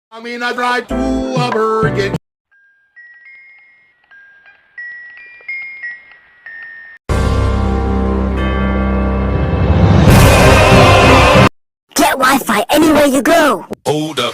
I mean, I drive to a Burger. Get Wi-Fi anywhere you go. Hold up.